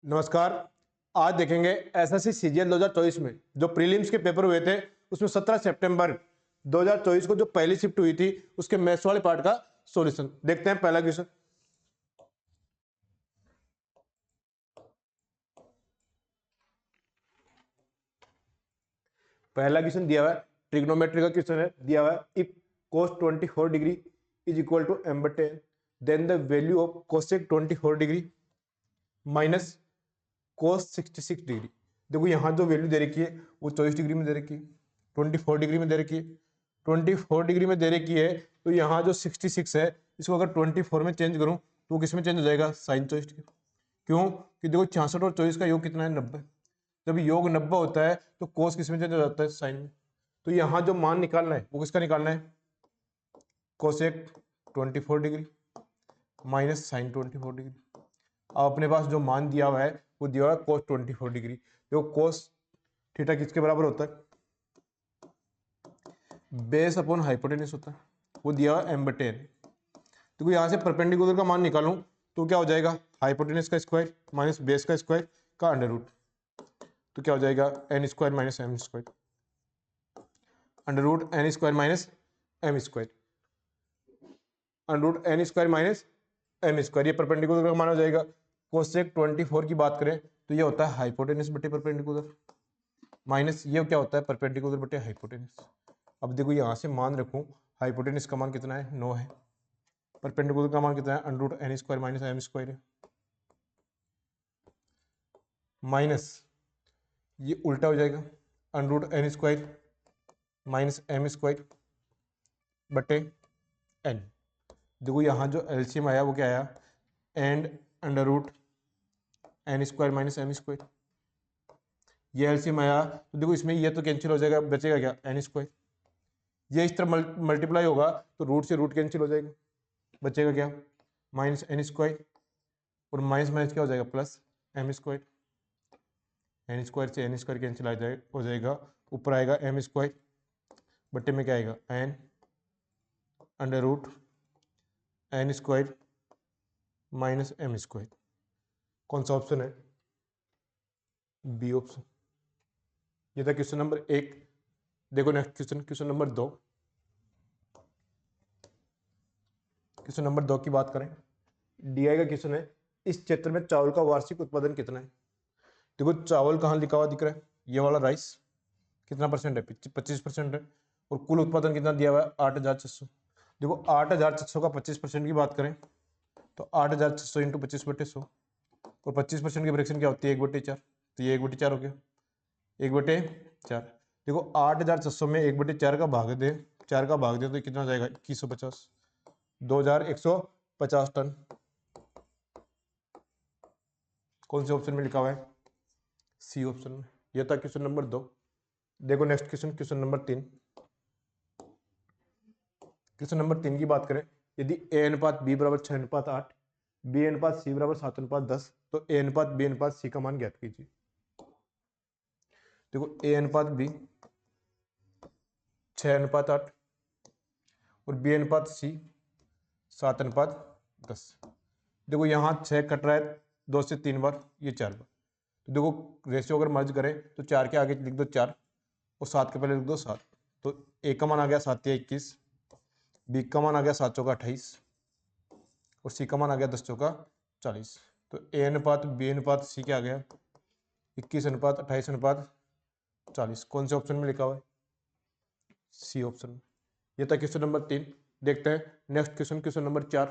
नमस्कार। आज देखेंगे एसएससी सीजीएल 2024 में जो प्रीलिम्स के पेपर हुए थे उसमें 17 सितंबर 2024 को जो पहली शिफ्ट हुई थी उसके मैथ्स वाले पार्ट का सॉल्यूशन देखते हैं। पहला क्वेश्चन, दिया हुआ है, ट्रिग्नोमेट्री का क्वेश्चन है। दिया हुआ है if cos 24 degree is equal to m/10 then the value of cosec 24 degree minus cos 66 degree. देखो यहाँ जो वैल्यू दे रखी है वो 24 डिग्री में दे रखी है, 24 डिग्री में दे रखी है। 24 डिग्री में दे रखी है तो यहाँ जो 66 है इसको अगर 24 में चेंज करूँ तो वो किस में चेंज हो जाएगा? Sine 24 degree. क्यों कि देखो 66 और 24 का योग कितना है? 90। जब योग 90 होता है तो कोस किस में चेंज हो जाता है? साइन में। तो यहाँ जो मान निकालना है वो किसका निकालना है? Cosec 24 degree minus sine 24 degree. अब अपने पास जो मान दिया हुआ है वो दिया हुआ है कोस 24 डिग्री। देखो कोस थीटा किसके बराबर होता है? बेस अपॉन हाइपोटेनस होता है, वो दिया हुआ m/10। देखो यहाँ से परपेंडिकुलर का मान निकालूं तो क्या हो जाएगा? हाइपोटेनस का स्क्वायर माइनस बेस का स्क्वायर का अंडर रूट। तो क्या हो जाएगा? n square minus M square, under root n square minus M square, under root n square minus M square. ये परपेंडिकुलर का मान हो जाएगा। कोसेक 24 की बात करें तो ये होता है हाइपोटेनस बटे परपेंडिकुलर, माइनस ये क्या होता है? परपेंडिकुलर बटे हाइपोटेनस। अब देखो यहाँ से मान रखूं, हाइपोटेनस का मान कितना है? 9 है। परपेंडिकुलर का मान कितना है? Under root n square minus M square है, माइनस ये उल्टा हो जाएगा, under root n square minus M square बटे n। देखो यहाँ जो एलसीएम आया वो क्या आया? And under root n square minus M square. ये एलसीएम आया तो देखो इसमें ये तो कैंसिल हो जाएगा, बचेगा क्या? n square. ये इस तरह मल्टीप्लाई होगा तो रूट से रूट कैंसिल हो जाएगा, बचेगा क्या? माइनस n स्क्वायर, और माइनस माइनस क्या हो जाएगा? Plus M square. N square से एन स्क्वायर कैंसिल हो जाएगा, ऊपर आएगा एम स्क्वायर बट्टे में क्या आएगा? N under root N square minus M square. कौन सा ऑप्शन है? B option. ये था क्वेश्चन नंबर 1। देखो next question, question number 2। Question number 2 की बात करें, डीआई का क्वेश्चन है, इस क्षेत्र में चावल का वार्षिक उत्पादन कितना है? देखो चावल कहाँ लिखा हुआ दिख रहा है? ये वाला राइस कितना परसेंट है? 25% है। और कुल उत्पादन कितना दिया हुआ है? 8,600। देखो 8,600 का 25% की बात करें तो 8,600 इंटू 25/100, और 25% की फ्रैक्शन क्या होती है? 1/4। तो ये 1/4 हो गया, 1/4। देखो 8,600 में 1/4 का भाग दे, 4 का भाग दे तो कितना हो जाएगा? 2150, 2,150 टन। कौन से ऑप्शन में लिखा हुआ है? सी ऑप्शन में। यह था क्वेश्चन नंबर 2। देखो next question, question number 3। Question number 3 की बात करें, यदि ए अनुपात बी बराबर 6:8, बी अनुपात सी बराबर 7:10 तो ए अनुपात बी अनुपात सी का मान ज्ञात कीजिए। देखो ए अनुपात बी 6:8 और बी अनुपात सी 7:10। देखो यहाँ 6 कट रहा है 2 से 3 बार, ये 4 बार। तो देखो रेशियो अगर मर्ज करें तो 4 के आगे लिख दो 4 और 7 के पहले लिख दो 7। तो ए का मान आ गया 7 या 21, बी का मान आ गया 7 चौका 28 और सी का मान आ गया 10 चौका 40। तो ए अनुपात बी अनुपात सी क्या आ गया? 21:28:40। कौन से ऑप्शन में लिखा हुआ है? सी ऑप्शन में। ये था क्वेश्चन नंबर 3। देखते हैं next question, question number 4।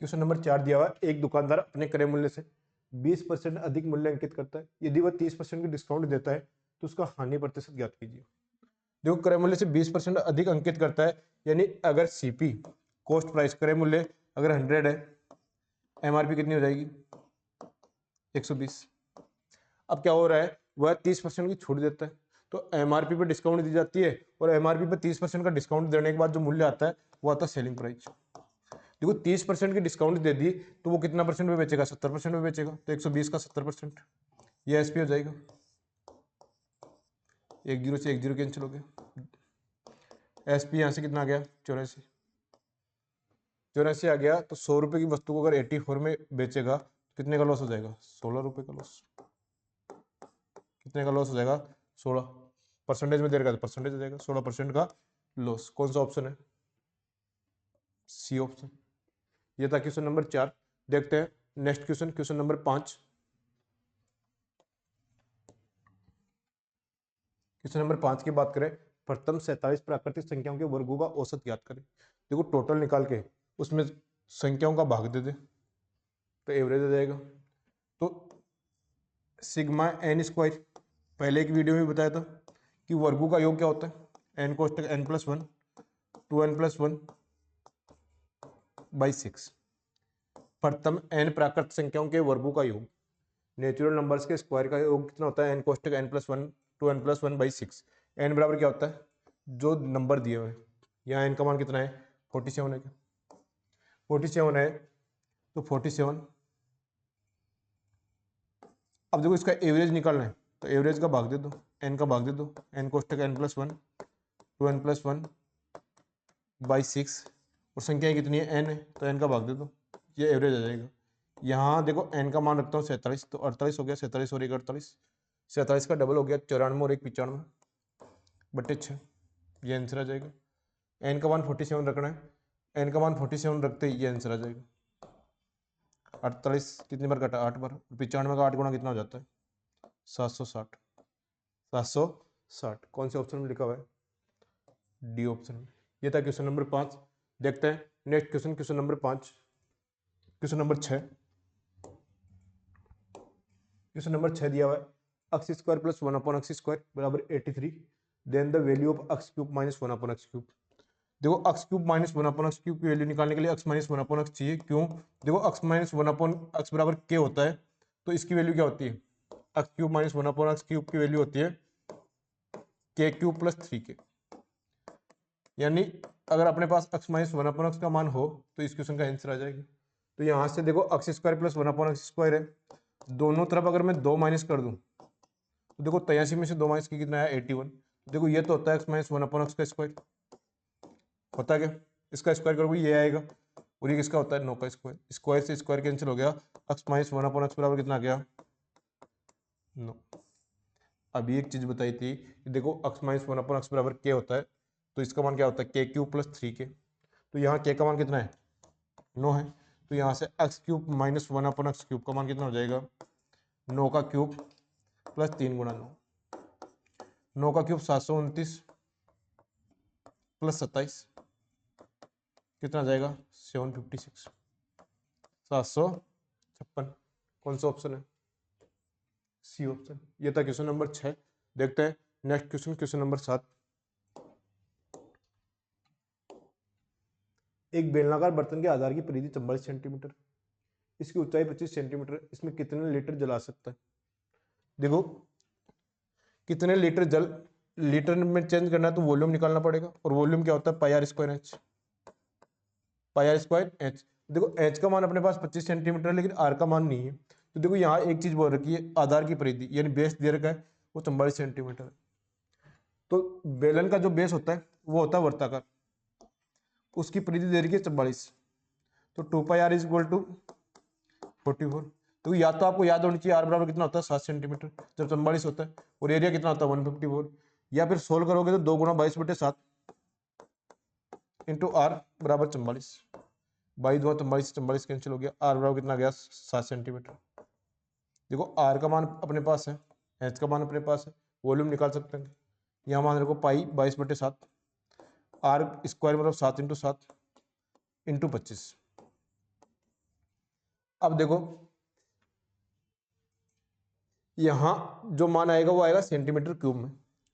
Question number 4 दिया हुआ है, एक दुकानदार अपने क्रय मूल्य से 20% अधिक मूल्य अंकित करता है। यदि वह 30% की डिस्काउंट देता है तो उसका हानि प्रतिशत ज्ञात कीजिए। देखो क्रय मूल्य से 20% अधिक अंकित करता है, यानी अगर सीपी कॉस्ट प्राइस क्रय मूल्य अगर 100 है, एमआरपी कितनी हो जाएगी? 120। अब क्या हो रहा है, वह 30% की छूट देता है तो एमआरपी पे डिस्काउंट दी जाती है, और एमआरपी पे 30% का डिस्काउंट देने के बाद जो मूल्य आता है वो आता है सेलिंग प्राइस। देखो 30% की डिस्काउंट दे दी तो वो कितना परसेंट में बेचेगा? 70% में बेचेगा। तो 120 का 70%, ये एसपी हो जाएगा। 1 जीरो से 1 जीरो कैंसिल हो गया, एसपी यहाँ से कितना आ गया? 84। 84 आ गया, तो 100 रुपये की वस्तु को अगर 84 में बेचेगा कितने का लॉस हो जाएगा? 16 रुपये का लॉस। कितने का लॉस हो जाएगा? 16। परसेंटेज में दे रखा है तो परसेंटेज हो जाएगा, 16% का लॉस। कौन सा ऑप्शन है? C option. ये था क्वेश्चन नंबर 4। देखते हैं next question, question number 5। Question number 5 की बात करें, प्रथम 47 प्राकृतिक संख्याओं के वर्गों का औसत ज्ञात करें। देखो टोटल निकाल के उसमें संख्याओं का भाग दे दे तो एवरेज आ जाएगा। तो सिग्मा एन स्क्वायर, पहले एक वीडियो में बताया था कि वर्गों का योग क्या होता है? एन कोष्टक n+1 2n+1 बाई 6। प्रथम एन प्राकृतिक संख्याओं के वर्गों का योग, नेचुरल नंबर्स के स्क्वायर का योग कितना होता है? एन कोष्टक n+1 2n+1 बाई 6। एन बराबर क्या होता है? जो नंबर दिए हुए हैं, यहाँ एन का मान कितना है? 47 है। क्या 47 है? तो 47। अब देखो इसका एवरेज निकालना है, तो एवरेज का भाग दे दो, एन का भाग दे दो, एन कोष्टक n+1 2n+1 बाई 6, और संख्या कितनी है? एन है, तो एन का भाग दे दो, ये एवरेज आ जाएगा। यहाँ देखो एन का मान रखता हूँ 47, तो 48 हो गया, 47 और 1 48, 47 का डबल हो गया 94 और 1 95/6, ये आंसर आ जाएगा। एन का मान 47 रखना है, एन का मान 47 रखते ही ये आंसर आ जाएगा। 48 कितनी बार कटा? 8 बार। 95 का 8 गुना कितना हो जाता है? 760। 760 कौन से ऑप्शन में लिखा हुआ है? डी ऑप्शन में। ये था क्वेश्चन नंबर 5। देखते हैं next question, question number 5। Question number 6, question number 6 दिया हुआ है, x स्क्वायर प्लस 1/x² बराबर 83, then the value of x³ minus 1/x³। देखो x³ माइनस 1/x³ की वैल्यू निकालने के लिए x माइनस 1/x चाहिए। क्यों? देखो x माइनस 1/x बराबर k होता है, तो इसकी वैल्यू क्या होती है? x³ माइनस 1/x³ की वैल्यू होती है k³ प्लस 3k। यानी अगर अपने पास x माइनस 1/x का मान हो तो इस क्वेश्चन का आंसर आ जाएगा। तो यहाँ से देखो x स्क्वायर प्लस 1/x² है, दोनों तरफ अगर मैं 2 माइनस कर दूं तो देखो 83 में से 2 माइनस की कितना है? 81। देखो ये तो होता है x माइनस 1/x का स्क्वायर, होता है क्या? इसका स्क्वायर करोगे ये आएगा, और ये किसका होता है? 9 का स्क्वायर। स्क्वायर से स्क्वायर कैंसिल हो गया, x माइनस 1/x बराबर कितना आ गया? 9। अभी एक चीज बताई थी कि देखो x माइनस 1/x बराबर k होता है, तो इसका मान क्या होता है? k³ plus 3k। तो यहाँ k का मान कितना है? 9 है, तो यहाँ से x³ माइनस 1/x³ का मान कितना हो जाएगा? 9 का क्यूब प्लस 3 गुणा 9। 9 का क्यूब 729 प्लस 27 कितना आ जाएगा? 756, 756। कौन सा ऑप्शन है? C option. ये था क्वेश्चन नंबर 6। देखते हैं नेक्स्ट क्वेश्चन, क्वेश्चन नंबर 7। एक बेलनाकार बर्तन के आधार की परिधि 44 सेंटीमीटर, इसकी ऊंचाई 25 सेंटीमीटर, इसमें कितने लीटर जला सकता है? देखो कितने लीटर जल लीटर में चेंज करना है तो वॉल्यूम निकालना पड़ेगा, और वॉल्यूम क्या होता है? Pi r square h. Pi r square h. देखो एच का मान अपने पास 25 सेंटीमीटर है, लेकिन आर का मान नहीं है। तो देखो यहाँ एक चीज बोल रखी है, आधार की परिधि यानी बेस दे रखा है वो 44 सेंटीमीटर है। तो बेलन का जो बेस होता है वो होता है वर्ताकार, उसकी परिधि दे रखी है 44, तो 2 पाई आर इज इक्वल टू 44। तो या तो आपको याद होनी चाहिए आर बराबर कितना होता है? 7 सेंटीमीटर जब 44 होता है, और एरिया कितना होता है? 154। या फिर सोल्व करोगे तो 2 गुणा 22/7 इंटू आर बराबर 44। 22 44 44 कैंसिल हो गया, आर बराबर कितना गया? 7 सेंटीमीटर। देखो आर का मान अपने पास है, एच का मान अपने पास है, वॉल्यूम निकाल सकते हैं। यहाँ मान रखो पाई 22/7, आर स्क्वायर मतलब 7 इंटू 7 इंटू 25। अब देखो यहाँ जो मान आएगा वो आएगा सेंटीमीटर क्यूब में,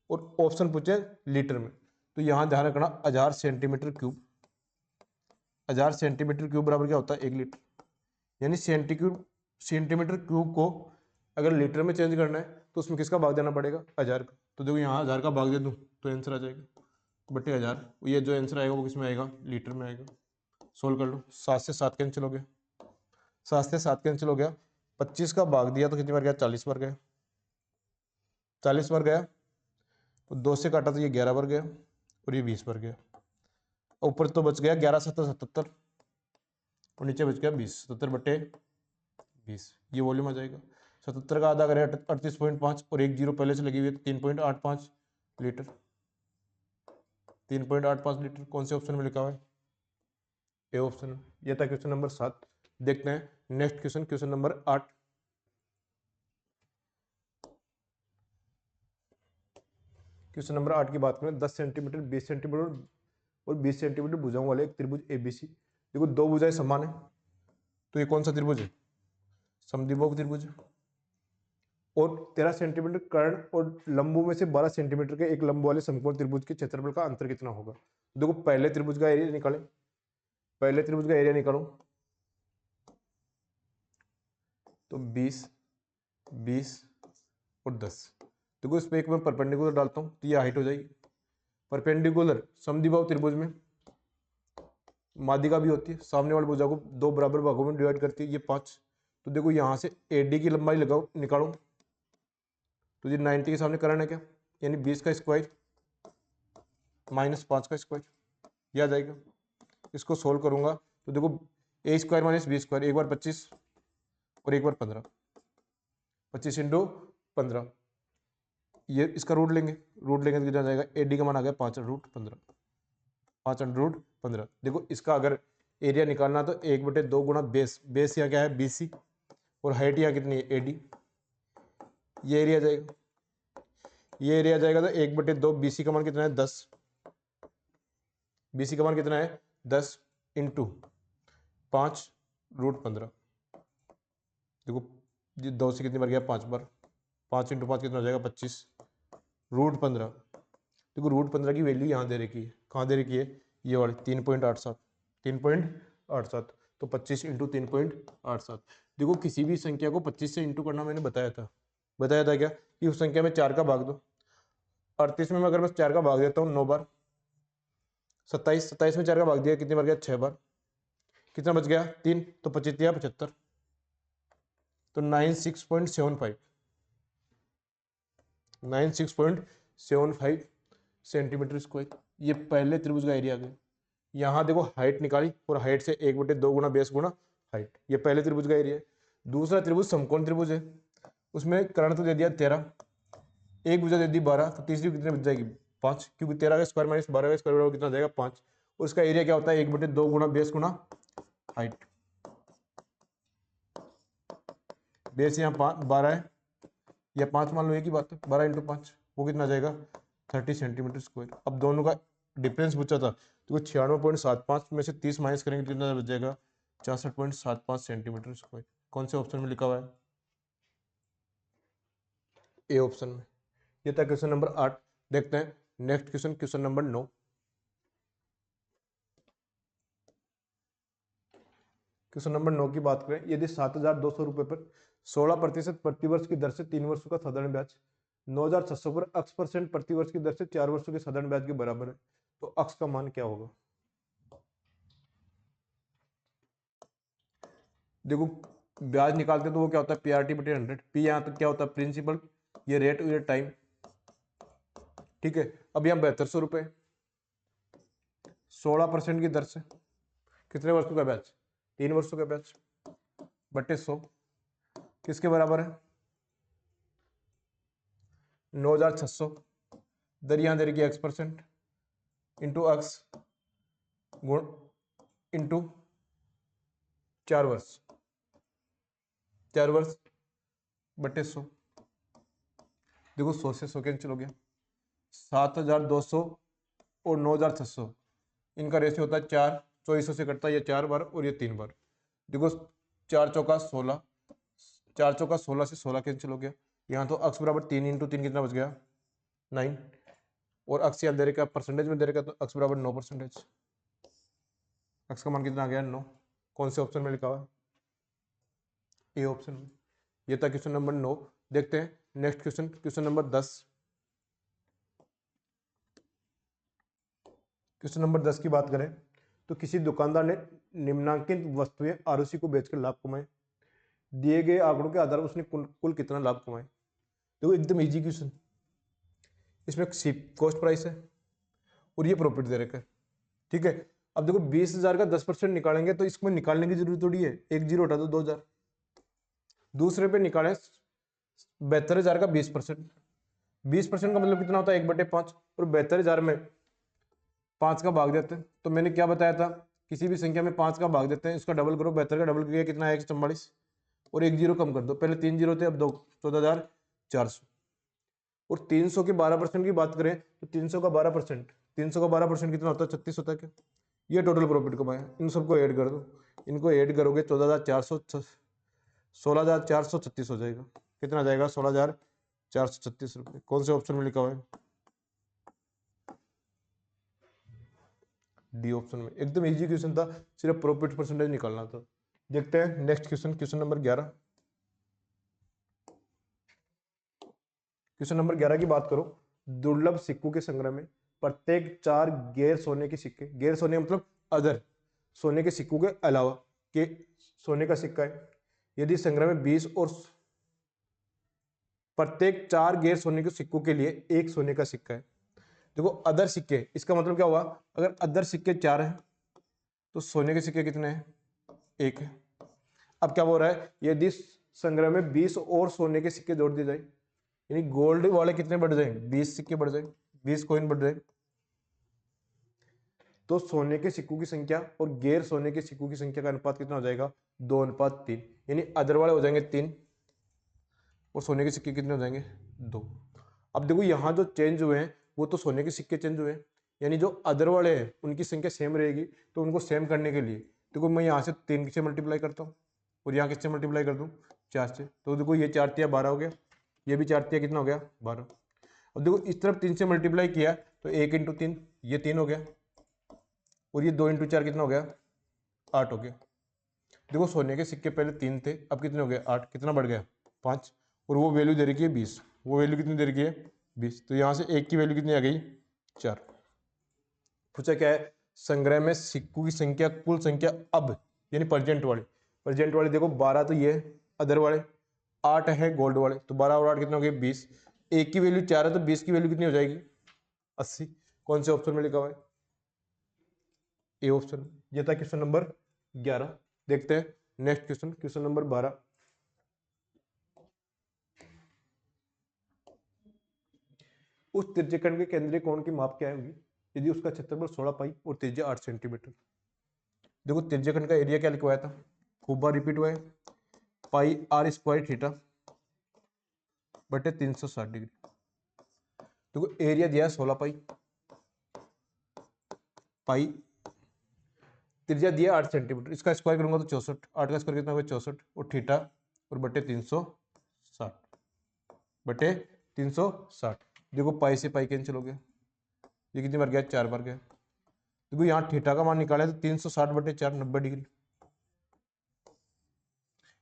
और ऑप्शन पूछे लीटर में, तो यहाँ ध्यान रखना 1000 सेंटीमीटर क्यूब। 1000 सेंटीमीटर क्यूब बराबर क्या होता है? 1 लीटर। यानी सेंटीमीटर क्यूब को अगर लीटर में चेंज करना है तो उसमें किसका भाग देना पड़ेगा? 1000 का। तो देखो यहाँ 1000 का भाग दे दूँ तो आंसर आ जाएगा बटे 1000। ये जो आंसर आएगा वो किस में आएगा? लीटर में आएगा। सोल्व कर लो, 7 से 7 कैंसिल हो गया, 7 से 7 कैंसिल हो गया, 25 का भाग दिया तो कितनी बार गया? 40 बार गया, 40 बार गया, तो 2 से काटा तो ये 11 बार गया, और ये 20 बार गया। ऊपर तो बच गया 11 7 77, और नीचे बच गया 20, 77/20, ये वॉल्यूम आ जाएगा। 77 का आधा करें 38.5 और एक जीरो पहले से लगी हुई है 3.85 लीटर। 3.85 लीटर कौन से ऑप्शन में लिखा हुआ है? A option. ये था क्वेश्चन नंबर 7। देखते हैं next question, question number 8। Question number 8 की बात करें, 10 सेंटीमीटर 20 सेंटीमीटर और 20 सेंटीमीटर भुजाओं वाले एक त्रिभुज एबीसी। देखो दो भुजाएं समान है, तो ये कौन सा त्रिभुज है? समद्विबाहु त्रिभुज। और 13 सेंटीमीटर कर्ण और लंबों में से 12 सेंटीमीटर के एक लंब वाले समकोण त्रिभुज के क्षेत्रफल का अंतर कितना होगा? देखो पहले त्रिभुज का एरिया निकालें, पहले त्रिभुज का एरिया निकालो तो 20 20 और 10। देखो इस पे एक मैं परपेंडिकुलर डालता हूं तो ये हाइट हो जाएगी। परपेंडिकुलर समद्विबाहु त्रिभुज में माध्यिका भी होती है, सामने वाली भुजा को दो बराबर भागों में डिवाइड करती है, ये 5। तो देखो यहां से एडी की लंबाई लगाओ, निकालो तो ये 90 के सामने करण है क्या, यानी 20 का स्क्वायर माइनस 5 का स्क्वायर, ये आ जाएगा। इसको सोल्व करूंगा तो देखो ए स्क्वायर माइनस बी स्क्वायर, एक बार 25 और एक बार 15, 25 इंटू 15, ये इसका रूट लेंगे तो कितना जाएगा? एडी का मान आ गया 5√15, 5√15। देखो इसका अगर एरिया निकालना तो 1/2 गुणा बेस, बेस यहाँ क्या है? BC, और हाइट यहाँ कितनी है? AD। ये एरिया जाएगा, ये एरिया जाएगा तो 1/2, BC का मान कितना है? 10। BC का मान कितना है? 10 इंटू 5√15। देखो ये 2 से कितनी बार गया? 5 बार। 5 इंटू 5 कितना हो जाएगा? 25√15। देखो √15 की वैल्यू यहाँ दे रखी है, कहाँ दे रखी है? ये वाली 3.87, 3.87। तो 25 इंटू 3.87। देखो किसी भी संख्या को 25 से इंटू करना मैंने बताया था क्या? कि उस संख्या में 4 का भाग दो। 38 में अगर मैं 4 का भाग देता हूँ 9 बार, 27 में 4 का भाग दिया कितनी बार गया? 6 बार। कितना बच गया? 3। तो 25 या 75, तो 96.75, 96.75 सेंटीमीटर स्क्वायर। ये पहले त्रिभुज का एरिया आ गया। यहाँ देखो हाइट निकाली और हाइट से 1/2 गुणा बेस गुणा हाइट, ये पहले त्रिभुज का एरिया है। दूसरा त्रिभुज समकोण त्रिभुज है, उसमें कर्ण तो दे दिया 13, एक भुजा दे दी 12, तो तीसरी कितने बच जाएगी? 5, क्योंकि 13 का स्क्वायर माइनस 12 का स्क्वायर कितना जाएगा? 5। और उसका एरिया क्या होता है? 1/2 गुणा बेस गुणा हाइट। बेस यहाँ 12 है या 5 मान लो, एक ही बात है। 12 इंटू 5 वो कितना जाएगा? 30 सेंटीमीटर स्क्वायर। अब दोनों का डिफरेंस पूछा था तो 96.75 में से 30 माइनस करेंगे तो कितना बच जाएगा? 64.75 सेंटीमीटर स्क्वायर। कौन से ऑप्शन में लिखा हुआ है? ए ऑप्शन में। ये था क्वेश्चन नंबर 8। देखते हैं next question, question number 9। Question number 9 की बात करें, यदि 7,200 रुपए पर 16% प्रतिवर्ष की दर से 3 वर्षों का साधारण ब्याज 9,600 पर x % प्रतिवर्ष की दर से 4 वर्षों के साधारण ब्याज के बराबर है, तो x का मान क्या होगा? देखो ब्याज निकालते हैं तो वो क्या होता है? PRT/100। P यहाँ तक क्या होता है? प्रिंसिपल, ये रेट, ये टाइम, ठीक है। अब यहाँ 7200 रुपए 16% की दर से कितने वर्षों का ब्याज? 3 वर्षों का ब्याज बटे 100 किसके बराबर है? 9,600। दर यहाँ दे रही x% इंटू x गुण इंटू 4 वर्ष, 4 वर्ष बटे 100। देखो 100 से 100 कैंसिल हो गया। 7,200 और 9,600 इनका रेशियो होता है 4, 2400 से कटता है ये 4 बार और ये 3 बार। देखो 4 चौका 16, 4 चौका 16 से 16 कैंसिल हो गया। यहाँ तो x बराबर 3 इंटू 3 कितना बच गया? 9। और x यहाँ दे रखा परसेंटेज में दे रखा तो x बराबर 9%। x का मान कितना आ गया? 9। कौन से ऑप्शन में लिखा हुआ? ए ऑप्शन में। ये था क्वेश्चन नंबर 9। देखते हैं next question, question number 10। Question number 10 की बात करें तो किसी दुकानदार ने निम्नांकित वस्तुएं आरुषि को बेचकर लाभ कमाए। दिए गए आंकड़ों के आधार पर उसने कुल कितना लाभ कमाए? देखो एकदम इजी क्वेश्चन। इसमें कॉस्ट प्राइस है और ये प्रॉफिट दे रखा है, ठीक है। अब देखो 20,000 का 10% निकालेंगे तो इसमें निकालने की जरूरत थोड़ी है, एक जीरो हटा दो 2,000। दूसरे पे निकालें 72,000 का 20%, 20% का मतलब कितना होता है 1/5, और 72,000 में 5 का भाग देते हैं। तो मैंने क्या बताया था, किसी भी संख्या में 5 का भाग देते हैं, इसका डबल करो, 72 का डबल किया कितना है 144, और एक जीरो कम कर दो, पहले 3 जीरो थे अब 2, 14,400। और 300 के 12% की बात करें तो 300 का 12%, 300 का 12% कितना होता है 36 होता है क्या। ये टोटल प्रॉफिट कमाया, इन सबको ऐड कर दो, इनको ऐड करोगे 14,400, 16,436 हो जाएगा। कितना आ जाएगा 16,436 रुपये। कौन से ऑप्शन में लिखा हुआ है, डी ऑप्शन में। एकदम इजी क्वेश्चन था, सिर्फ प्रॉफिट परसेंटेज निकालना था। देखते हैं next question, question number 11। Question number 11 की बात करो, दुर्लभ सिक्कों के संग्रह में प्रत्येक 4 गैर सोने के सिक्के, गैर सोने मतलब अदर सोने के सिक्कों के अलावा के सोने का सिक्का है, यदि संग्रह में 20 और प्रत्येक 4 गैर सोने के सिक्कों के लिए एक सोने का सिक्का है। देखो अदर सिक्के, इसका मतलब क्या हुआ, अगर अदर सिक्के 4 हैं तो सोने के सिक्के कितने हैं, 1 है। अब क्या बोल रहा है, यदि संग्रह में 20 और सोने के सिक्के जोड़ दिए जाए, यानी गोल्ड वाले कितने बढ़ जाए, 20 सिक्के बढ़ जाए, 20 कॉइन बढ़ जाए, तो सोने के सिक्कों की संख्या और गैर सोने के सिक्कों की संख्या का अनुपात कितना हो जाएगा, 2:3। यानी अदर वाले हो जाएंगे 3 और सोने के सिक्के कितने हो जाएंगे, 2। अब देखो यहाँ जो चेंज हुए हैं वो तो सोने के सिक्के चेंज हुए हैं, यानी जो अदर वाले हैं उनकी संख्या सेम रहेगी। तो उनको सेम करने के लिए देखो मैं यहाँ से 3 से मल्टीप्लाई करता हूँ और यहाँ किससे मल्टीप्लाई कर दूँ, 4 से। तो देखो ये 4 तिया 12 हो गया, ये भी 4 तिया कितना हो गया, 12। अब देखो इस तरफ 3 से मल्टीप्लाई किया तो 1 × 3 ये 3 हो गया, और ये 2 × 4 कितना हो गया, 8 हो गया। देखो सोने के सिक्के पहले 3 थे, अब कितने हो गए, 8, कितना बढ़ गया, 5। और वो वैल्यू दे रखी है 20, वो वैल्यू कितनी दे रखी है, 20। तो यहाँ से 1 की वैल्यू कितनी आ गई, 4। पूछा क्या है, संग्रह में सिक्कों की संख्या, कुल संख्या अब, यानी प्रेजेंट वाली, प्रेजेंट वाली देखो 12 तो ये अदर वाले, 8 है गोल्ड वाले, तो 12 और 8 कितना हो गया, 20। 1 की वैल्यू 4 है तो 20 की वैल्यू कितनी हो जाएगी, 80। कौन से ऑप्शन में लिखा हुआ है, ए ऑप्शन। ये था क्वेश्चन नंबर 11। देखते हैं नेक्स्ट क्वेश्चन, क्वेश्चन नंबर 12। उस त्रिज्यखंड के केंद्रीय कोण की माप क्या होगी यदि उसका क्षेत्रफल 16 पाई और त्रिज्या 8 सेंटीमीटर। देखो त्रिज्यखंड का एरिया क्या लिखवाया था, खूब बार रिपीट हुआ है, पाई r² थीटा बटे 360 डिग्री। देखो एरिया दिया है 16 पाई, पाई त्रिज्या दिया 8 सेंटीमीटर, इसका स्क्वायर करूंगा तो 64, 8 का स्क्वायर कितना होगा 64, और थीटा और बटे 360 बटे 360। देखो पाई से पाई कैंसिल हो गया, ये कितनी बार गया, 4 बार गया। देखो यहाँ थीटा का मान निकाला है तो 360 बटे 4 90 डिग्री,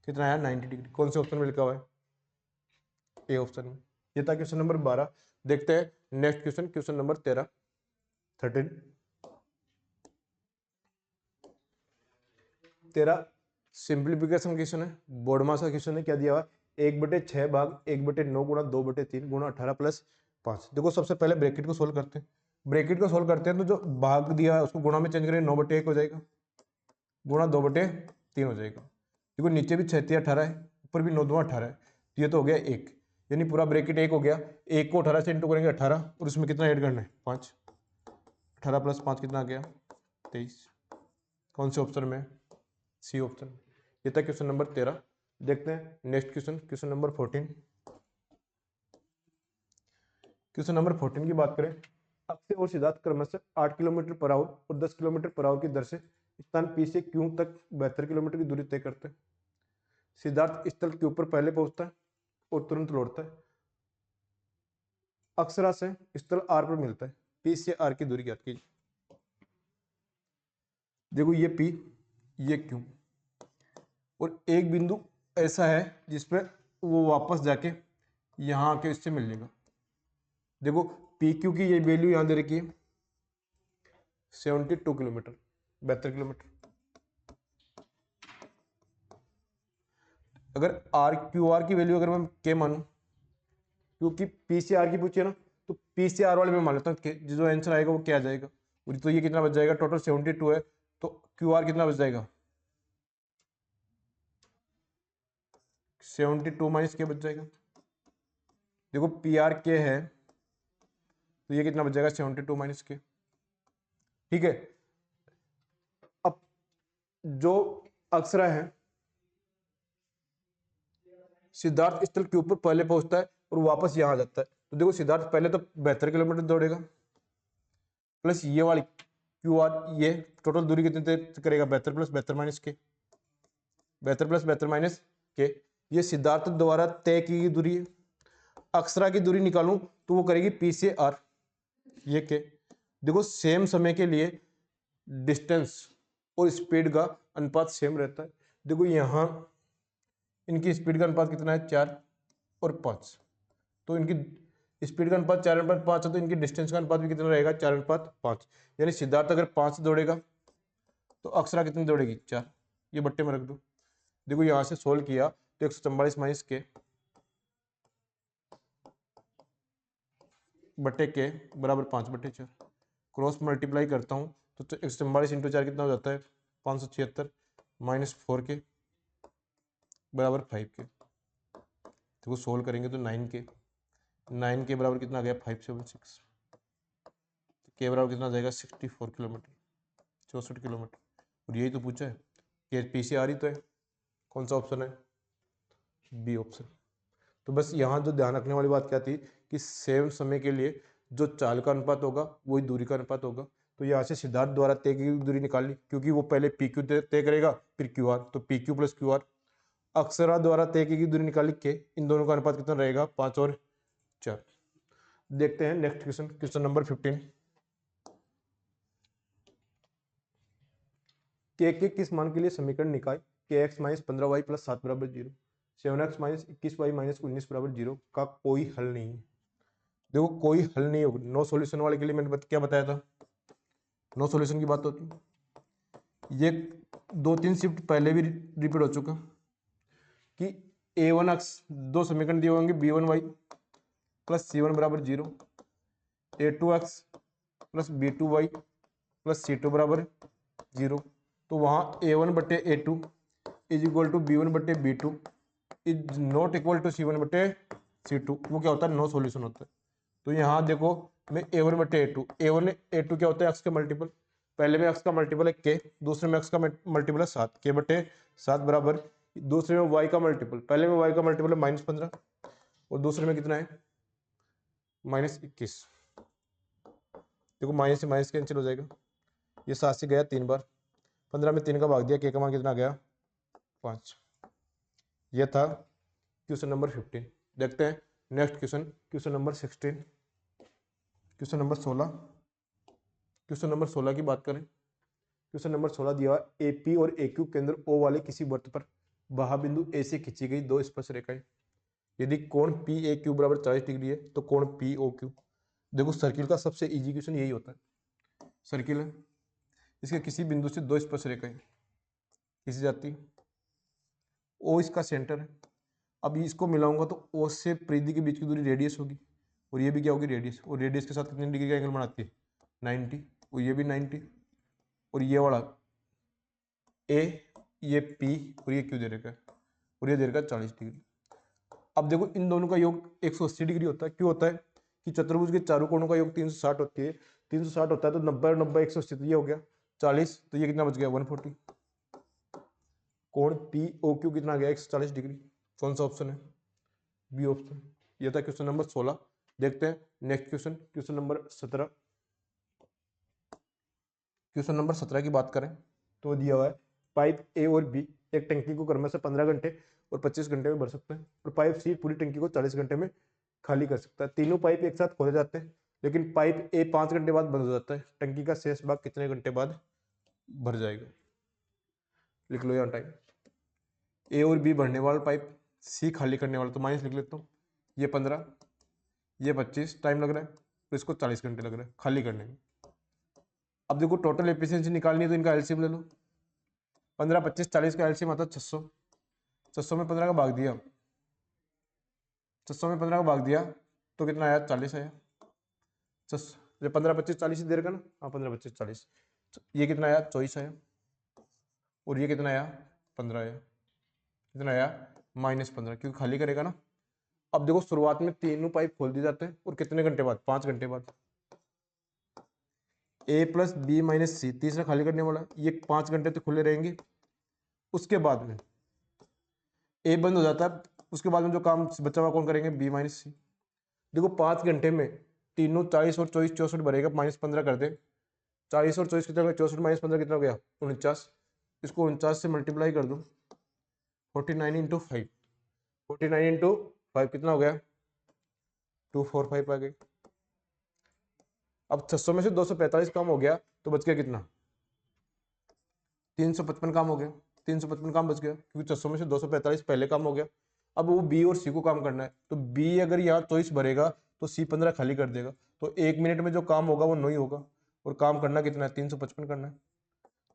कितना आया 90 डिग्री। कौन से ऑप्शन में लिखा हुआ है, ए ऑप्शन में। ये था क्वेश्चन नंबर 12। देखते हैं next question, question number 13। Simplification question है, बोर्ड मास का क्वेश्चन है। क्या दिया हुआ, 1/6 भाग 1/9 गुणा 2/3 गुणा 18 + 5। देखो सबसे पहले ब्रैकेट को सोल्व करते हैं, ब्रैकेट को सोल्व करते हैं तो जो भाग दिया है उसको गुणा में चेंज करें, 9/1 हो जाएगा, गुणा 2/3 हो जाएगा। देखो नीचे भी 6 × 18 है, ऊपर भी 9 × 2 = 18 है, तो ये तो हो गया 1, यानी पूरा ब्रैकेट 1 हो गया। 1 को 18 से इंटू करेंगे 18, और उसमें कितना ऐड करना है, 5। 18 + 5 कितना आ गया, 23। कौन से ऑप्शन में, सी ऑप्शन। ये था क्वेश्चन नंबर 13। देखते हैं next question, question number 14। Question number 14 की बात करें, अक्षय और सिद्धार्थ क्रमशः 8 किलोमीटर/आवर और 10 किलोमीटर/आवर की दर से स्थान P से Q तक 72 किलोमीटर की दूरी तय करते हैं। सिद्धार्थ स्थल के ऊपर पहले पहुंचता है और तुरंत लौटता है। अक्षरा से स्थल R पर मिलता है, P से R की दूरी ज्ञात कीजिए। देखो ये P, ये Q, और एक बिंदु ऐसा है जिसपे वो वापस जाके यहाँ आके इससे मिल लेगा। देखो पी क्यू की ये वैल्यू यहाँ दे रखी है 72 किलोमीटर, 72 किलोमीटर। अगर आर क्यू आर की वैल्यू अगर मैं के मानूं, क्योंकि पी से आर की पूछी है ना, तो पी से आर वाले में मान लेता हूँ, जो आंसर आएगा वो क्या आ जाएगा, तो ये कितना बच जाएगा, टोटल 72 है, तो क्यू आर कितना बच जाएगा, 72 माइनस के बच जाएगा। देखो पी आर के है, तो ये कितना बच जाएगा, 72 माइनस के। ठीक है, अब जो अक्षरा है, सिद्धार्थ स्थल के ऊपर पहले पहुंचता है और वापस यहां आ जाता है। तो देखो सिद्धार्थ पहले तो 72 किलोमीटर दौड़ेगा, प्लस ये वाली क्यू आर, ये टोटल दूरी कितनी तय करेगा, 72 प्लस 72 माइनस के, 72 प्लस 72 माइनस के। ये सिद्धार्थ द्वारा तय की गई दूरी है। अक्षरा की दूरी निकालूं तो वो करेगी पी से आर, ये के। देखो सेम समय के लिए डिस्टेंस और स्पीड का अनुपात सेम रहता है। देखो यहां इनकी स्पीड का अनुपात कितना है, 4 और 5, तो इनकी स्पीड का अनुपात 4:5 है, तो इनकी डिस्टेंस का अनुपात भी कितना रहेगा, 4:5। यानी सिद्धार्थ अगर 5 दौड़ेगा तो अक्षरा कितनी दौड़ेगी, 4। ये बट्टे में रख दो। देखो यहां से सोल्व किया तो 144 माइनस के बट्टे के बराबर 5/4। क्रॉस मल्टीप्लाई करता हूँ तो 144 इंटू 4 कितना हो जाता है, 576 माइनस 4 के बराबर 5 के। देखो सोल्व करेंगे तो 9 के बराबर कितना आ गया, 576 के बराबर कितना आ जाएगा, 64 किलोमीटर, 64 किलोमीटर। और यही तो पूछा है कि पी से आर ही तो है। कौन सा ऑप्शन है, बी ऑप्शन। तो बस यहाँ जो ध्यान रखने वाली बात क्या थी कि सेम समय के लिए जो चाल का अनुपात होगा वही दूरी का अनुपात होगा। तो यहाँ से सिद्धार्थ द्वारा तय की दूरी निकाल ली, क्योंकि वो पहले पी क्यू तय करेगा फिर क्यू आर, तो P Q plus Q R. Akshara द्वारा तय की दूरी निकाली के, इन दोनों का अनुपात कितना रहेगा, 5 और 4। देखते हैं नेक्स्ट क्वेश्चन, क्वेश्चन नंबर 15। के किस मान के लिए समीकरण निकाय के एक्स माइनस 15y प्लस 7 बराबर 0, 7x माइनस 21y माइनस 19 बराबर 0 का कोई हल नहीं है। देखो कोई हल नहीं होगा, नो सॉल्यूशन वाले के लिए मैंने क्या बताया था, नो सॉल्यूशन की बात होती है। ये 2-3 शिफ्ट पहले भी रिपीट हो चुका कि a1x दो समीकरण दिए होंगे, b1y प्लस c1 बराबर 0, a2x plus b2y plus c2 बराबर 0। तो वहाँ a1 बटे a2 is equal to b1 बटे b2 is not equal to c1 बटे c2। वो क्या होता है, नो सॉल्यूशन होता है। तो यहाँ देखो मैं a1 बटे a1 a2 क्या होता है, x का मल्टीपल। पहले में x का मल्टीपल है k, दूसरे में x का मल्टीपल है 7, k बटे 7 बराबर, दूसरे में y का मल्टीपल, पहले में y का मल्टीपल है -15 और दूसरे में कितना है, -21। देखो माइनस से माइनस कैंसिल हो जाएगा, ये 7 से गया 3 बार, 15 में 3 का भाग दिया, k का मान कितना गया, 5। यह था क्वेश्चन नंबर 15। देखते हैं next question, question number 16, question number 16। Question number 16 की बात करें, क्वेश्चन नंबर 16 दिया ए पी और ए क्यू केंद्र ओ वाले किसी वृत्त पर बिंदु ए से खींची गई दो स्पर्श रेखाएं। यदि कोण पी ए क्यू बराबर 40 डिग्री है तो कोण पी ओ क्यू। देखो सर्किल का सबसे इजी क्वेश्चन यही होता है। सर्किल है, इसके किसी बिंदु से दो स्पर्श रेखाएं खींची जाती, ओ इसका सेंटर है। अब इसको मिलाऊंगा तो ओ से परिधि के बीच की दूरी रेडियस होगी, और ये भी क्या होगी, रेडियस। और रेडियस के साथ कितने डिग्री का एंगल बनाती है, 90, और ये भी 90, और ये वाला ए, ये पी और ये क्यू दे रखा है, और ये दे रखा है 40 डिग्री। अब देखो इन दोनों का योग 180 डिग्री होता है। क्यों होता है कि चतुर्भुज के चारों कोणों का योग 360 होती है, 360 होता है, तो 90 और 90 180, तो ये हो गया 40, तो ये कितना बच गया, 140। कोण पी ओ क्यू कितना आ गया, 140 डिग्री। कौन सा ऑप्शन है, बी ऑप्शन। ये था क्वेश्चन नंबर 16। देखते हैं next question, question number 17। Question number 17 की बात करें तो दिया हुआ है पाइप ए और बी एक टंकी को क्रमशः 15 घंटे और 25 घंटे में भर सकते हैं, और पाइप सी पूरी टंकी को 40 घंटे में खाली कर सकता है। तीनों पाइप एक साथ खोले जाते हैं, लेकिन पाइप ए 5 घंटे बाद बंद हो जाता है। टंकी का शेष भाग कितने घंटे बाद भर जाएगा, लिख लो यहाँ टाइम। ए और बी भरने वाला पाइप, सी खाली करने वाला, तो माइनस लिख लेता हूँ। ये 15, ये 25 टाइम लग रहा है, तो इसको 40 घंटे लग रहा है खाली करने में। अब देखो टोटल एफिशिएंसी निकालनी है तो इनका एलसीएम ले लो। 15, 25, 40 का एलसीएम आता है 600। 600 में 15 का भाग दिया, 600 में 15 का भाग दिया तो कितना आया, 40 आया। जो 15 25 40 ही दे रखा ना, हाँ 15 25 40, ये कितना आया 24 आया, और ये कितना आया 15 आया, कितना आया -15, क्योंकि खाली करेगा ना। अब देखो शुरुआत में तीनों पाइप खोल दिए जाते हैं, और कितने घंटे बाद, 5 घंटे बाद, A + B - C तीसरा खाली करने वाला, ये 5 घंटे तक खुले रहेंगे। उसके बाद में A बंद हो जाता है, उसके बाद में जो काम बचा हुआ कौन करेंगे, B - C। देखो 5 घंटे में तीनों 40 और 24 64 भरेगा, -15 कर दे, 40 और 24 कितना हो गया, 64 - 15 कितना हो गया 49, इसको 49 से मल्टीप्लाई कर दो, 49 × 5, 49 × 5 कितना हो गया 245 आ गई। अब 600 में से 245 काम हो गया, तो बच गया कितना 355 काम हो गया, 355 काम बच गया, क्योंकि 600 में से 245 पहले काम हो गया। अब वो बी और सी को काम करना है, तो बी अगर यहाँ 24 भरेगा तो सी 15 खाली कर देगा, तो 1 मिनट में जो काम होगा वो 9 ही होगा, और काम करना कितना है 355 करना है,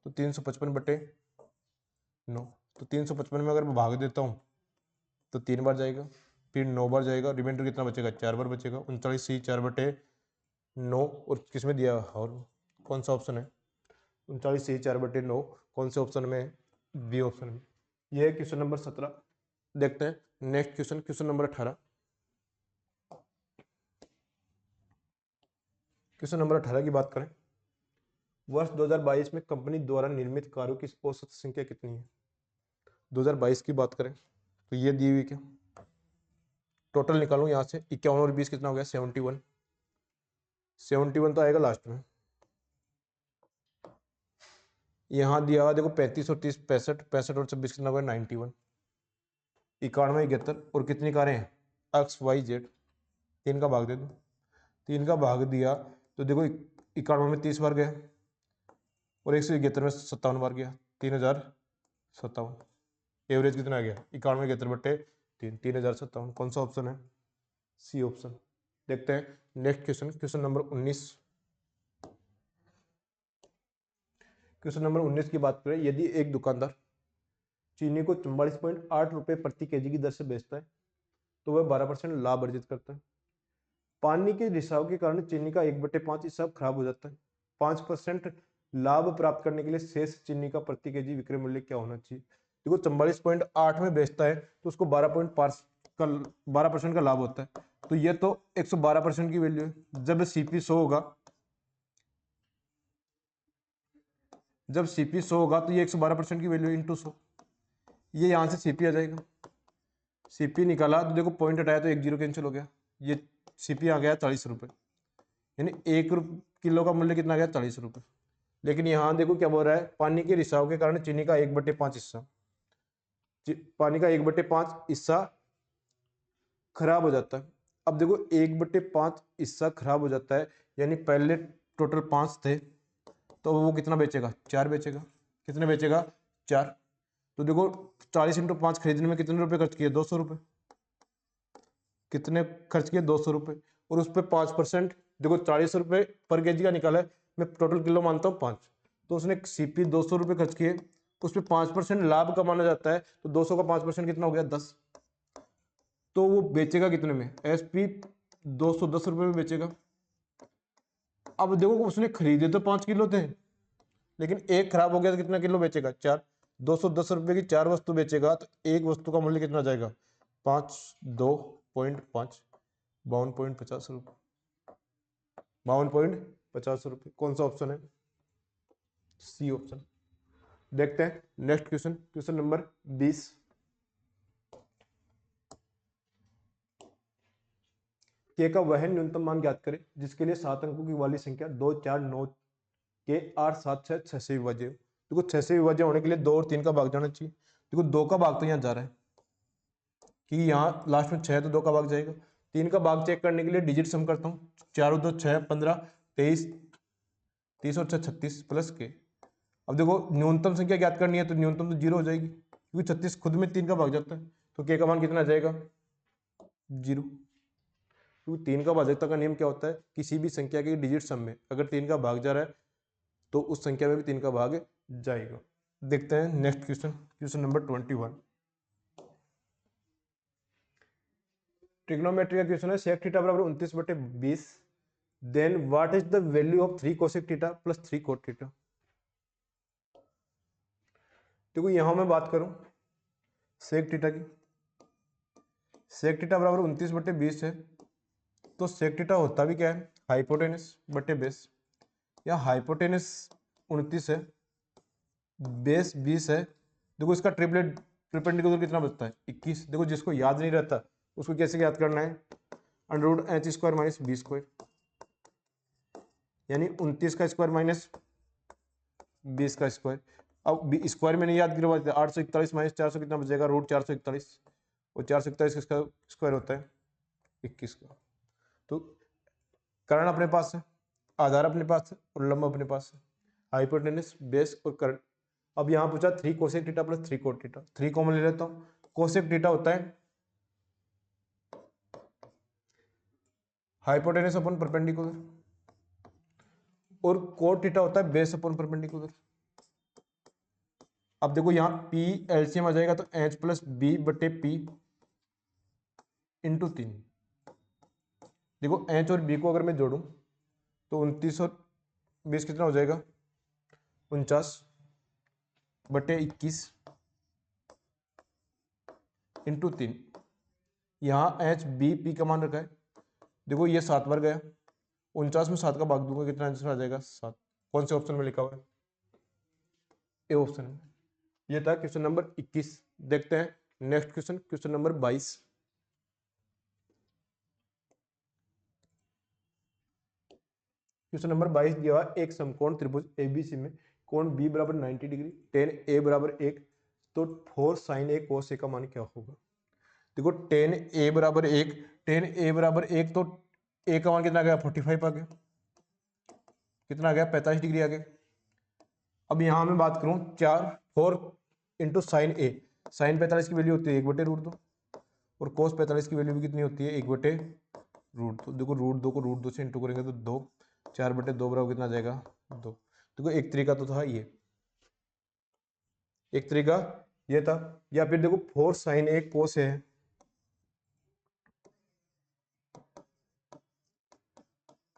तो 355/9, तो 355 में अगर मैं भाग देता हूँ तो 3 बार जाएगा, फिर 9 बार जाएगा, रिमाइंडर कितना बचेगा 4 बार बचेगा, 39 × 4/9, और किस में दिया, और कौन सा ऑप्शन है 39 × 4/9, कौन से ऑप्शन में, बी ऑप्शन में। यह है क्वेश्चन नंबर 17। देखते हैं next question, question number 18। Question number 18 की बात करें, वर्ष 2022 में कंपनी द्वारा निर्मित कारों की औसत संख्या कितनी है। 2022 की बात करें तो ये दी हुई क्या, टोटल निकालूं यहाँ से, 51 और 20 कितना हो गया 71, 71 तो आएगा लास्ट में। यहाँ दिया हुआ देखो 35 और 30 65, 65 और 26 कितना हो गया 91, 91 71, और कितनी कारें हैं XYZ, 3 का भाग दे दो, 3 का भाग दिया तो देखो 91 में 30 बार गया, और 171 में 57 बार गया, 3057, एवरेज कितना आ गया 91 71/3, 3057, कौन सा ऑप्शन है, सी ऑप्शन। देखते हैं next question, question number 19। Question number 19 की बात करें, यदि एक दुकानदार चीनी को 44.8 रुपये प्रति केजी की दर से बेचता है तो वह 12% लाभ अर्जित करता है। पानी के रिसाव के कारण चीनी का 1/5 हिस्सा खराब हो जाता है। 5% लाभ प्राप्त करने के लिए शेष चीनी का प्रति केजी विक्रय मूल्य क्या होना चाहिए। देखो 44.8 में बेचता है तो उसको 12% का लाभ होता है, तो ये तो 112% की वैल्यू है। जब सीपी 100 होगा, जब सीपी 100 होगा तो ये 112% की वैल्यू इंटू 100, ये यहां से सीपी आ जाएगा। सीपी निकाला तो देखो पॉइंट हटाया तो 1 0 कैंसिल हो गया, ये सीपी आ गया 40 रुपये, यानी 1 किलो का मूल्य कितना आ गया 40 रुपये। लेकिन यहाँ देखो क्या बोल रहा है, पानी के रिसाव के कारण चीनी का 1/5 हिस्सा, पानी का 1/5 हिस्सा खराब हो जाता है। अब देखो 1/5 हिस्सा खराब हो जाता है, यानी पहले टोटल 5 थे तो वो कितना बेचेगा 4 बेचेगा, कितने बेचेगा 4। तो देखो 40 × 5 खरीदने में कितने रुपए खर्च किए 200 रुपये, कितने खर्च किए 200 रुपये, और उस पर 5%, देखो 40 रुपये पर केजी का निकाला है, मैं टोटल किलो मानता हूँ 5, तो उसने सीपी 200 रुपये खर्च किए, उस पर 5% लाभ कमाना जाता है, तो 200 का 5% कितना हो गया 10, तो वो बेचेगा कितने में, एसपी 210 रुपये में बेचेगा। अब देखो उसने खरीदे तो 5 किलो थे, लेकिन एक खराब हो गया तो कितना किलो बेचेगा 4, 210 रुपये की 4 वस्तु बेचेगा, तो एक वस्तु का मूल्य कितना जाएगा 5 2.5 52.50 रुपये, 52.50 रुपये, कौन सा ऑप्शन है, सी ऑप्शन। देखते हैं नेक्स्ट क्वेश्चन, क्वेश्चन नंबर 20। के का वह न्यूनतम मान ज्ञात करें जिसके लिए 7 अंकों की वाली संख्या 2 4 9 के 8 7 6 6 से विभाज्य हो। देखो 6 से विभाज्य होने के लिए 2 और 3 का भाग जाना चाहिए। देखो 2 का भाग तो यहाँ जा रहा है कि यहाँ लास्ट में 6 तो 2 का भाग जाएगा। 3 का भाग चेक करने के लिए डिजिट सम करता हूँ, 4 और 2 6 15 23 30 और 6 36 प्लस के। अब देखो न्यूनतम संख्या ज्ञात करनी है तो न्यूनतम तो 0 हो जाएगी, क्योंकि 36 खुद में 3 का भाग जाता है, तो के का मान कितना आ जाएगा 0। क्योंकि 3 का भाजकता का नियम क्या होता है, किसी भी संख्या के डिजिट सम में अगर 3 का भाग जा रहा है तो उस संख्या में भी 3 का भाग जाएगा। देखते हैं next question, question number 21। Trigonometry का क्वेश्चन है, sec θ = 29/20 then what is the value of 3 cosec theta plus 3 cot theta. देखो यहां मैं बात करूं सेक थीटा की, सेक थीटा बराबर 29/20 है, तो सेक थीटा होता भी क्या है, हाइपोटेनस बटे बेस। या हाइपोटेनस 29 है, बेस 20 है। देखो इसका ट्रिपलेट परपेंडिकुलर कितना बचता है, 21। देखो जिसको याद नहीं रहता उसको कैसे याद करना है, √h² माइनस b², यानी 29 का स्क्वायर माइनस 20 का स्क्वायर। अब स्क्वायर में नहीं याद गिरवा, 841 माइनस 400 कितना बचेगा, √441, और 441 किसका स्क्वायर होता है, 21 का। तो कर्ण अपने पास है, आधार अपने पास है, और लंब अपने पास है, हाइपोटेनस बेस और कर्ण। अब यहां पूछा 3 cosec theta plus 3 cot theta, 3 common ले लेता हूं। कोसेक थीटा होता है हाइपोटेनस अपन परपेंडिकुलर, और कोट थीटा होता है बेस अपन परपेंडिकुलर। अब देखो यहाँ P एलसीएम आ जाएगा तो H प्लस बी बटे P इंटू 3। देखो H और B को अगर मैं जोड़ूं तो 29 और 20 कितना हो जाएगा, 49/21 इंटू 3। यहाँ H B P का मान रखा है, देखो ये 7 बार गया, 49 में 7 का भाग दूंगा, कितना आंसर आ जाएगा, 7। कौन से ऑप्शन में लिखा हुआ है, ए ऑप्शन में। ये था क्वेश्चन नंबर 21। देखते हैं next question, question number 22। Question number 22 दिया हुआ, एक समकोण त्रिभुज एबीसी में कोण बी बराबर 90 डिग्री, टेन ए बराबर 1, तो 4 साइन ए कोस ए का मान क्या होगा। देखो टेन ए बराबर 1, टेन ए बराबर 1, तो ए का मान कितना आ गया, 45 आ गया, कितना आ गया, 45 डिग्री आ गया। अब यहां मैं बात करूं 4 इंटू साइन ए, साइन 45 की वैल्यू होती है 1/√2, और कोस 45 की वैल्यू भी कितनी होती है, 1/√2। देखो √2 को √2 से इंटू करेंगे तो 2, 4/2 बराबर कितना आ जाएगा, 2। देखो एक तरीका तो था ये, एक तरीका ये था। या फिर देखो 4 साइन ए कोस है,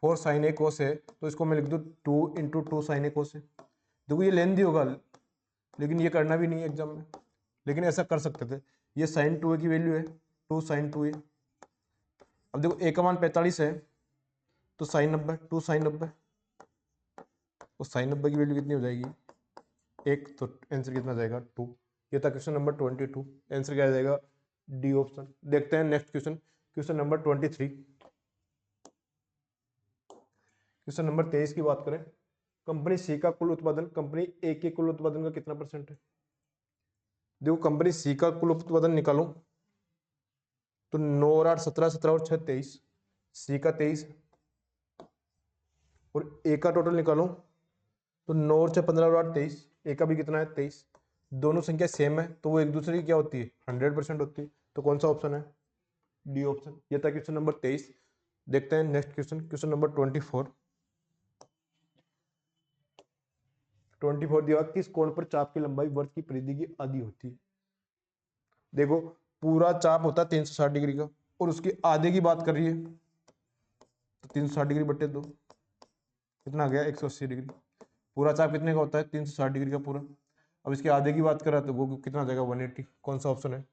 4 साइन ए कोस है, तो इसको मैं लिख दूं 2 इंटू 2 साइन ए कोस है। देखो ये लेंथी होगा, लेकिन ये करना भी नहीं है एग्जाम में, लेकिन ऐसा कर सकते थे। ये साइन 2 की वैल्यू है, 2 साइन 2 ए। अब देखो ए का मान 45 है, तो साइन 90, 2 साइन 90, और साइन 90 की वैल्यू कितनी हो जाएगी, 1, तो आंसर कितना जाएगा, 2। ये था क्वेश्चन नंबर 22, आंसर क्या आ जाएगा, डी ऑप्शन। देखते हैं next question, question number 23। Question number 23 की बात करें, कंपनी सी का कुल उत्पादन कंपनी ए के कुल उत्पादन का कितना % है। देखो कंपनी सी का कुल उत्पादन निकालो तो 9 और 8 17, 17 और 6 23, सी का 23, और ए का टोटल निकालो तो 9 और 6 15 और 8 23, ए का भी कितना है, 23। दोनों संख्या सेम है तो वो एक दूसरे की क्या होती है, 100% होती है। तो कौन सा ऑप्शन है, डी ऑप्शन। ये था क्वेश्चन नंबर 23। देखते हैं नेक्स्ट क्वेश्चन, क्वेश्चन नंबर 24। 24 दिया, किस कोण पर चाप की लंबाई वृत्त की परिधि की आधी होती है। देखो पूरा चाप होता है 360 डिग्री का, और उसके आधे की बात कर रही है, तो 360 डिग्री बटे 2 कितना आ गया, 180 डिग्री। पूरा चाप कितने का होता है, 360 डिग्री का पूरा। अब इसके आधे की बात कर रहा है तो वो कितना आ जाएगा, 180। कौन सा ऑप्शन है,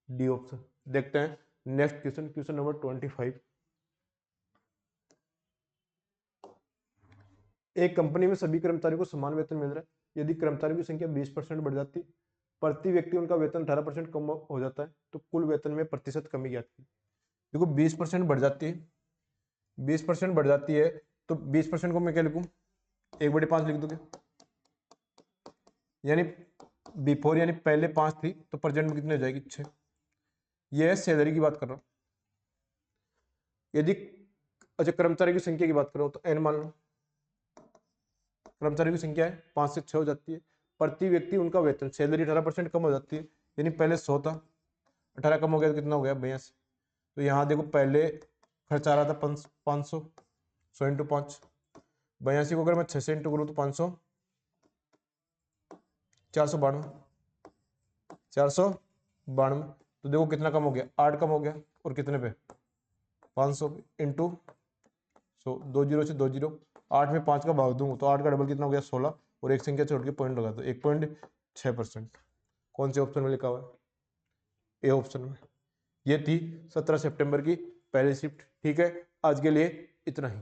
डी ऑप्शन। देखते हैं नेक्स्ट क्वेश्चन, क्वेश्चन नंबर 25। एक कंपनी में सभी कर्मचारियों को समान वेतन मिल रहा है, यदि कर्मचारियों की संख्या 20% बढ़ जाती है, प्रति व्यक्ति उनका वेतन 18% कम हो जाता है, तो कुल वेतन में प्रतिशत कमी ज्ञात की। देखो 20% बढ़ जाती है, 20% बढ़ जाती है, तो 20% को मैं क्या लिखूं, 1/5 लिख दोगे, यानी बिफोर यानी पहले 5 थी तो प्रेजेंट में कितनी हो जाएगी, 6। ये है सैलरी की बात कर रहा हूं। यदि अच्छा कर्मचारी की संख्या की बात करो तो n मान लो, कर्मचारियों की संख्या है 5 से 6 हो जाती है, प्रति व्यक्ति उनका वेतन सैलरी 18% कम हो जाती है, यानी पहले 100 था, 18 कम हो गया तो कितना हो गया, 82। तो यहाँ देखो पहले खर्चा आ रहा था 500, 100 इंटू 5, 82 को अगर मैं 6 से इंटू करूँ तो 500, 492, 492। तो देखो कितना कम हो गया, 8 कम हो गया, और कितने पे, 500 इंटू सो 2 जीरो से 2 जीरो, 8 में 5 का भाग दूंगा तो 8 का डबल कितना हो गया 16, और एक संख्या छोड़ के पॉइंट लगा दो 1.6%। कौन से ऑप्शन में लिखा हुआ है? ए ऑप्शन में। ये थी 17 सितंबर की पहली शिफ्ट। ठीक है, आज के लिए इतना ही।